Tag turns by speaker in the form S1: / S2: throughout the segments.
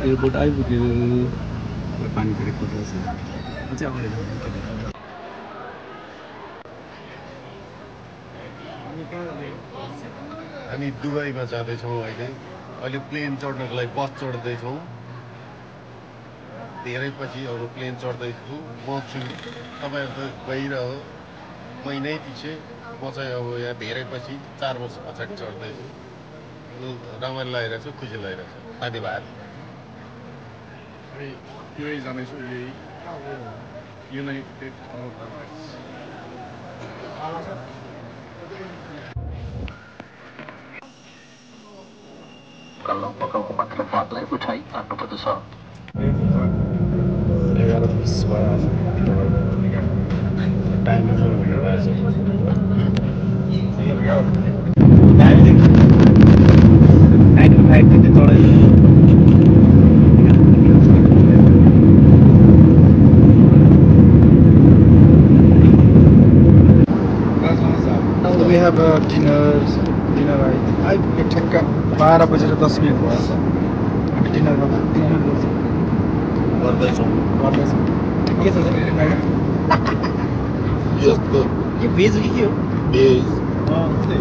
S1: Airport आइपुग्यो पानी फेरि परिरहेछ अझै अगाडि जानु केटाहरू
S2: हामी दुबईमा जाँदैछौँ अहिले अहिले प्लेन चढ्नको लागि बस चढ्दैछौँ धेरै पछि अब प्लेन चढ्दैछु म छु तपाईँहरू त गइरह महिनै पछि म चाहिँ अब यहाँ धेरै पछि 4 वर्ष पछाडि चढ्दैछु रमाइलो लागिरहेको छ खुसी लागिरहेको छ धन्यवाद
S3: युए जाँदैछु युनाइटेड अरब इमिरेट्स
S4: kalau pokok makan भागलाई उठाई आन्नुपर्दछ
S1: 11:20 भयो आज time We have a dinner right. I take 12 बजेर 10 मिनट भएछ हामी डिनर
S2: गर्दैछौँ
S1: के छ
S2: यस्तो
S1: के भेज हो कि के हो
S2: भेज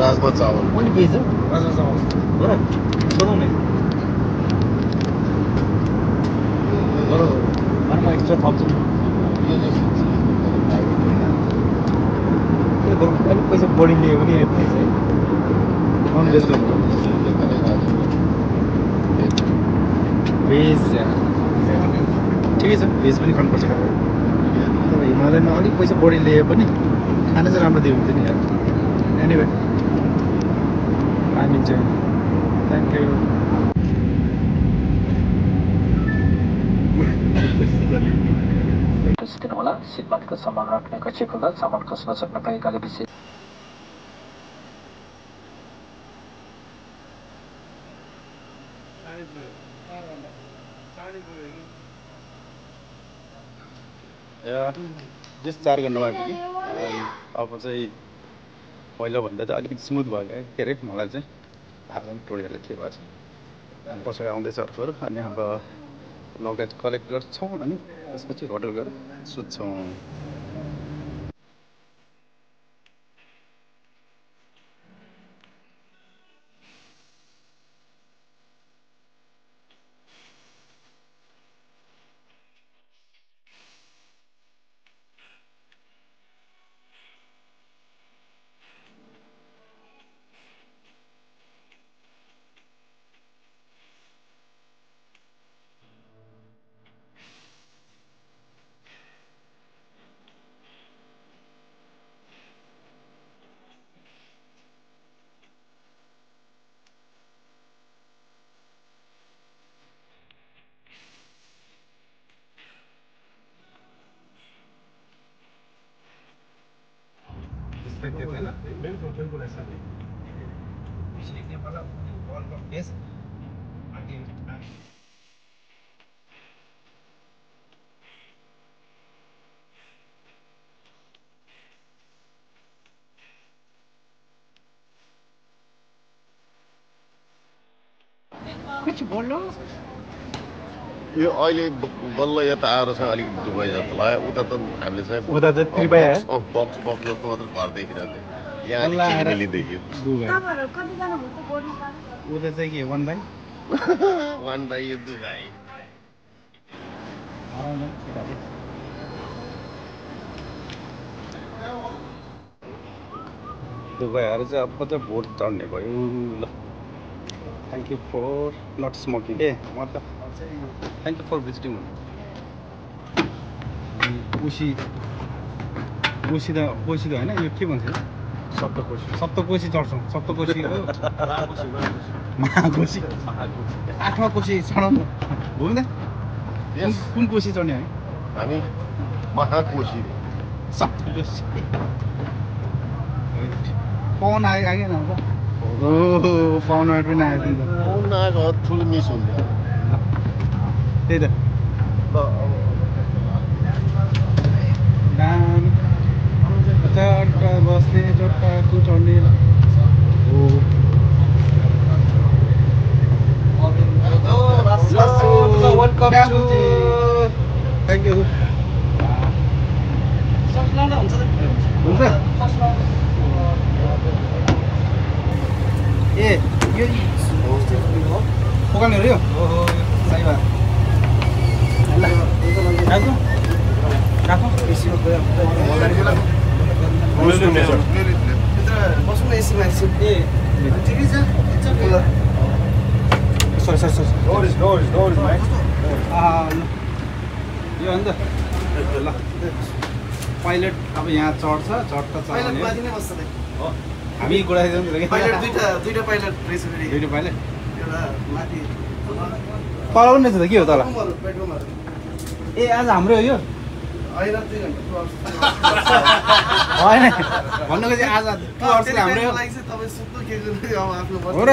S2: राजमा चावल
S1: पनि भेज हो राजमा चावल हो र बनाउने घरमा एक्स्ट्रा थप्छु अलिक पैसा बढी लियो भने नन भेज भेज ठिकै छ भेज पनि खानुपर्छ तर हिमालयमा अलिक पैसा बढी लिए पनि खाना चाहिँ राम्रो दियो हुन्थ्यो नि यार एनिवे हामी चाहिँ थ्याङ्क यू
S4: दिनुहोला सिटमाथिको सामान राख्ने कक्षी खोल्दा सामान खस्न सक्न पाएकाले विशेष
S1: जस्ट 4 घन्टामा आइपुग्यो अब चाहिँ पहिलाभन्दा चाहिँ अलिकति स्मुथ भयो क्या के अरे मलाई चाहिँ थाहा पनि टोडिहाल्यो के भएछ पछाडि आउँदैछ अर्कोहरू अनि अब लगेज कलेक्ट गर्छौँ अनि त्यसपछि होटल गएर सुत्छौँ बिल्कुल ऐसा नहीं
S4: कुछ बोल्नु
S2: यो अहिले बल्ल यता आएर चाहिँ अलिक दुबई जस्तो लाग्यो उता त हामीले चाहिँ
S1: उता चाहिँ त्रिपाया
S2: बक्स जस्तो मात्र घर देखिरहेको थियो यहाँ अलिक देखियो
S1: उता चाहिँ के 1 बाई
S2: 1 बाई यो दुबई
S1: दुबई आएर चाहिँ अब चाहिँ भोट चढ्ने भयो ल thank you for not smoking ए मतलब thank you for visiting Kosi त होइन यो के भन्छ सप्तकोशी चढ्छौँ सप्तकोशीको महाकोशी 8मा कोशी चढाउनु हो नि कुन कोशी चढ्ने है
S2: हामी महाकोशी
S1: सप्तकोशी पवन आएन त ओ पाउनबाट पनि आयो नि त
S2: पवन आएको ठुलो मिस हुन्छ
S1: त्यही त दामी चट्टा बस्ने चट्टाको चढ्ने हो थ्याङ्क यू हुन्छ ए यो पोकाल्ने हो यो ओहो सही भयो ल राखौँ राखौँ
S5: बस्नु एसीमा एकछिन
S1: ए
S5: ठिकै छ
S1: sorry sorry sorry
S3: Doors, man.
S1: यो अन्त ल पाइलट अब यहाँ चढ्छ चढ्छ
S5: पाइलट
S1: चढ्ने
S5: माथि नै बस्छ त
S1: हो हामी गुडाइदिउँ नि
S5: पाइलट दुईटा पाइलट रहेछ फेरि
S1: दुईटा पाइलट
S5: एउटा माथि
S1: तल पनि रहेछ त के हो तल
S5: बेडरुमहरू
S1: ए आज हाम्रो हो यो
S5: होइन 2 घन्टा
S1: होइन भन्नुको चाहिँ आज 2 आवर्सले हाम्रो हो
S5: लागि चाहिँ तपाईँ सुत्नु के गर्नु अब आफ्नो
S1: हो र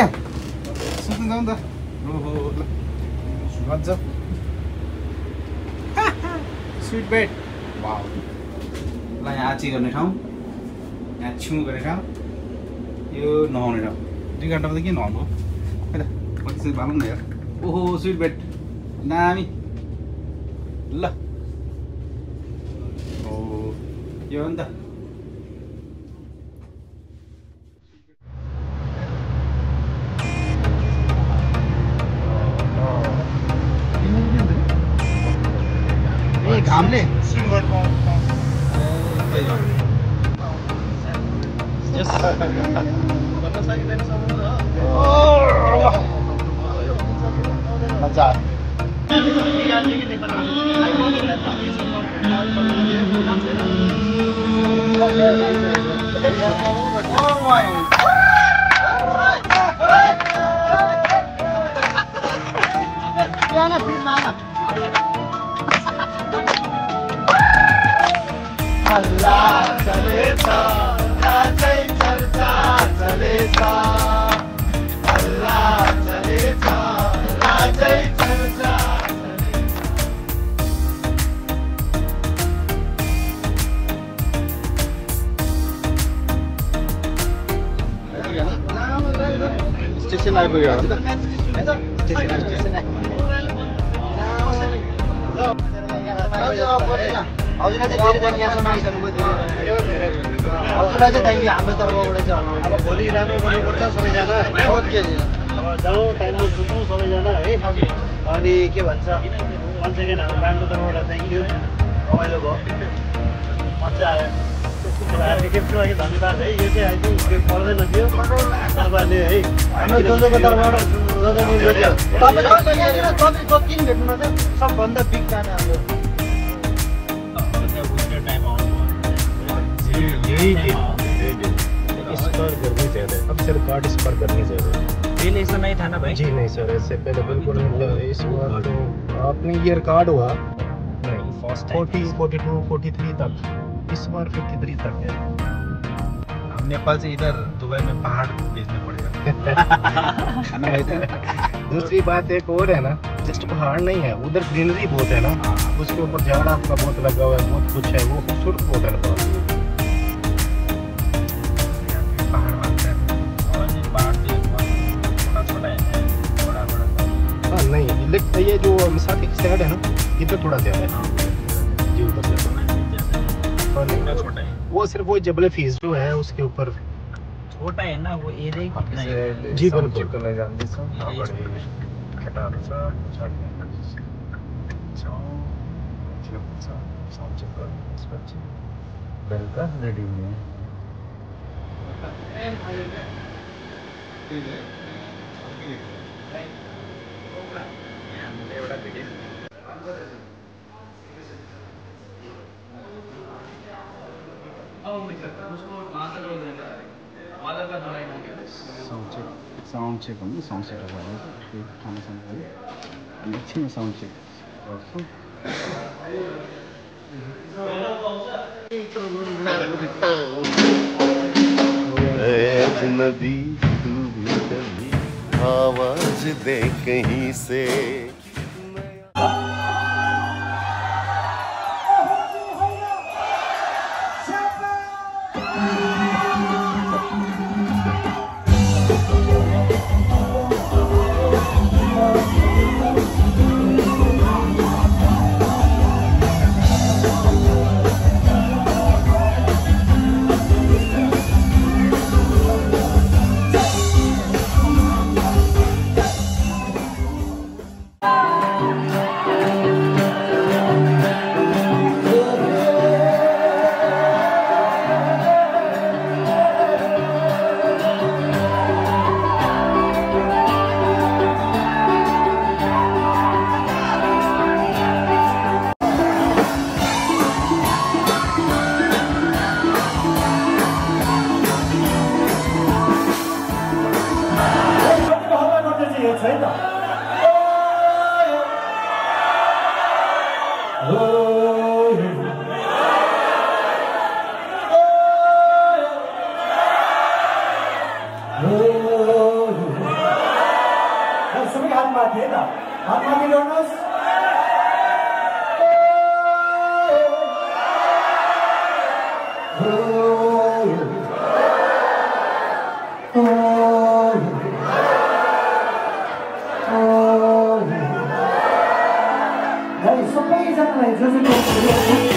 S1: सुत्नु जाउँ त ओहो ल गजब स्विट बेड वाउ ल यहाँ आची गर्ने ठाउँ यहाँ छिउ गर्ने ठाउँ यो नुहाउने ठाउँ 2 घन्टामा त के नुहाउनु हो है त पछि भालौँ न यार ओहो स्विट बेड दामी ल ओ यो हो नि त घामले मजा
S5: अल्लाह चलेता नाचै चर्चा चलेता अल्लाह चलेता नाचै चर्चा
S1: स्टेसन आइपुग्यो
S5: हजुरलाई चाहिँ धेरै धेरै यहाँसम्म आइसक्नुभयो हजुरलाई चाहिँ थ्याङ्क यू हाम्रो तर्फबाट चाहिँ अब भोलि राम्रो गर्नुपर्छ सबैजना ओके अब जाउँ टाइममा सुत्नु सबैजना है अनि के भन्छ 1 सेकेन्ड हाम्रो ब्यान्डको तर्फबाट थ्याङ्क यू रमाइलो भयो मजा आयो टिकटको लागि धन्यवाद है यो चाहिँ आई थिङ्क त्यो पर्दैन थियो तपाईँहरूले है हाम्रो जोजोको तर्फबाट तपाईँको किन भेट्नुमा चाहिँ सबभन्दा बिग गाना हाम्रो
S3: यही दिन स्कोर करनी चाहिए अब सर कार्ड स्कोर करनी चाहिए
S6: पहले ऐसा नहीं था ना भाई
S3: जी नहीं सर इससे पहले बिल्कुल इस बार तो आपने ये रिकॉर्ड हुआ नहीं 40 42 43 तक इस बार 53 तक है
S1: नेपाल से इधर दुबई में पहाड़ भेजने पड़ेगा खाना भाई
S3: दूसरी बात एक और है ना जस्ट पहाड़ नहीं है उधर ग्रीनरी बहुत है ना उसके ऊपर झाड़ आपका बहुत लगा हुआ है बहुत कुछ है वो खूबसूरत बहुत है नहीं लेकिन ये जो साथ ही साइड है ना इधर थोड़ा ज्यादा है जी उधर ज्यादा वो सिर्फ वो जबल फीस जो है उसके ऊपर
S6: छोटा है ना वो एरिया
S3: जी बिल्कुल
S1: रेडी हुने साउन्ड चेक हो साउन्ड सेट भयो खानासँग एकछिनमा साउन्ड चेक गर्छु
S2: अजनबी तू भी कभी आवाज दे कहीं से
S5: त हात माथि गर्नुहोस् सबैजनालाई जो